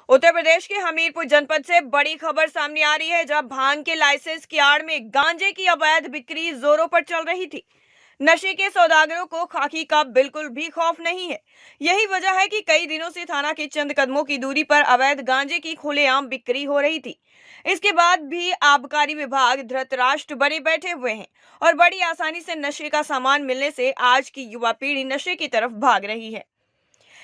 उत्तर प्रदेश के हमीरपुर जनपद से बड़ी खबर सामने आ रही है, जहां भांग के लाइसेंस की आड़ में गांजे की अवैध बिक्री जोरों पर चल रही थी। नशे के सौदागरों को खाकी का बिल्कुल भी खौफ नहीं है। यही वजह है कि कई दिनों से थाना के चंद कदमों की दूरी पर अवैध गांजे की खुलेआम बिक्री हो रही थी। इसके बाद भी आबकारी विभाग धृतराष्ट्र बने बैठे हुए हैं और बड़ी आसानी से नशे का सामान मिलने से आज की युवा पीढ़ी नशे की तरफ भाग रही है।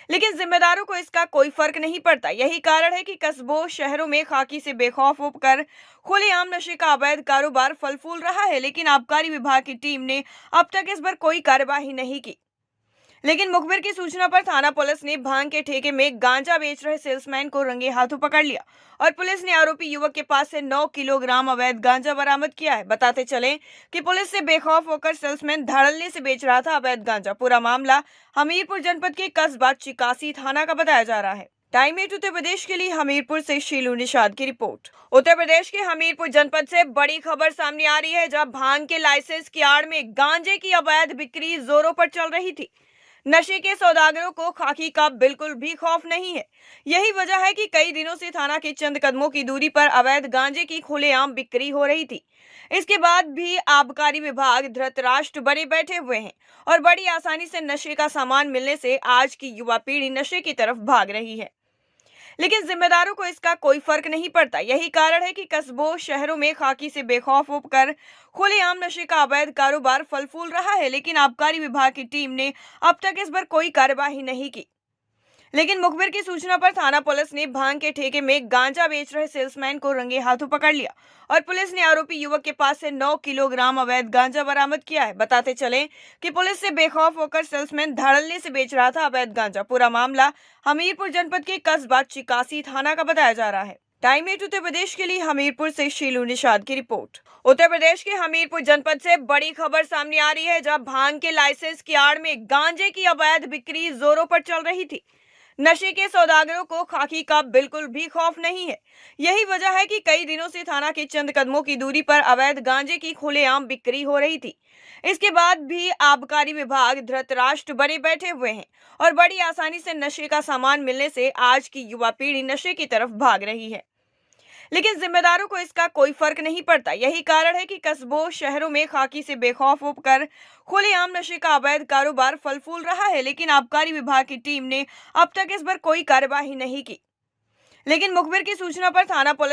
लेकिन जिम्मेदारों को इसका कोई फर्क नहीं पड़ता। यही कारण है कि कस्बों शहरों में खाकी से बेखौफ होकर खुलेआम नशे का अवैध कारोबार फल फूल रहा है। लेकिन आबकारी विभाग की टीम ने अब तक इस पर कोई कार्रवाई नहीं की। लेकिन मुखबिर की सूचना पर थाना पुलिस ने भांग के ठेके में गांजा बेच रहे सेल्समैन को रंगे हाथों पकड़ लिया और पुलिस ने आरोपी युवक के पास से 9 किलोग्राम अवैध गांजा बरामद किया है। बताते चले कि पुलिस से बेखौफ होकर सेल्समैन धड़ल्ले से बेच रहा था अवैध गांजा। पूरा मामला हमीरपुर जनपद के कस्बा चिकासी थाना का बताया जा रहा है। टाइम 8 उत्तर प्रदेश के लिए हमीरपुर से शीलू निषाद की रिपोर्ट। उत्तर प्रदेश के हमीरपुर जनपद से बड़ी खबर सामने आ रही है, जहां भांग के लाइसेंस की आड़ में गांजे की अवैध बिक्री जोरों पर चल रही थी। नशे के सौदागरों को खाकी का बिल्कुल भी खौफ नहीं है। यही वजह है कि कई दिनों से थाना के चंद कदमों की दूरी पर अवैध गांजे की खुलेआम बिक्री हो रही थी। इसके बाद भी आबकारी विभाग धृतराष्ट्र बने बैठे हुए हैं और बड़ी आसानी से नशे का सामान मिलने से आज की युवा पीढ़ी नशे की तरफ भाग रही है। लेकिन जिम्मेदारों को इसका कोई फर्क नहीं पड़ता। यही कारण है कि कस्बों शहरों में खाकी से बेखौफ होकर खुलेआम नशे का अवैध कारोबार फल फूल रहा है। लेकिन आबकारी विभाग की टीम ने अब तक इस पर कोई कार्रवाई नहीं की। लेकिन मुखबिर की सूचना पर थाना पुलिस ने भांग के ठेके में गांजा बेच रहे सेल्समैन को रंगे हाथों पकड़ लिया और पुलिस ने आरोपी युवक के पास से 9 किलोग्राम अवैध गांजा बरामद किया है। बताते चले कि पुलिस से बेखौफ होकर सेल्समैन धड़ल्ले से बेच रहा था अवैध गांजा। पूरा मामला हमीरपुर जनपद के कस्बा चिकासी थाना का बताया जा रहा है। टाइम 8 उत्तर प्रदेश के लिए हमीरपुर से शीलू निषाद की रिपोर्ट। उत्तर प्रदेश के हमीरपुर जनपद से बड़ी खबर सामने आ रही है, जहां भांग के लाइसेंस की आड़ में गांजे की अवैध बिक्री जोरों पर चल रही थी। नशे के सौदागरों को खाकी का बिल्कुल भी खौफ नहीं है। यही वजह है कि कई दिनों से थाना के चंद कदमों की दूरी पर अवैध गांजे की खुलेआम बिक्री हो रही थी। इसके बाद भी आबकारी विभाग धृतराष्ट्र बने बैठे हुए हैं और बड़ी आसानी से नशे का सामान मिलने से आज की युवा पीढ़ी नशे की तरफ भाग रही है। लेकिन जिम्मेदारों को इसका कोई फर्क नहीं पड़ता। यही कारण है कि कस्बों शहरों में खाकी से बेखौफ होकर खुलेआम नशे का अवैध कारोबार फल फूल रहा है। लेकिन आबकारी विभाग की टीम ने अब तक इस पर कोई कार्रवाई नहीं की। लेकिन मुखबिर की सूचना पर थाना पुलिस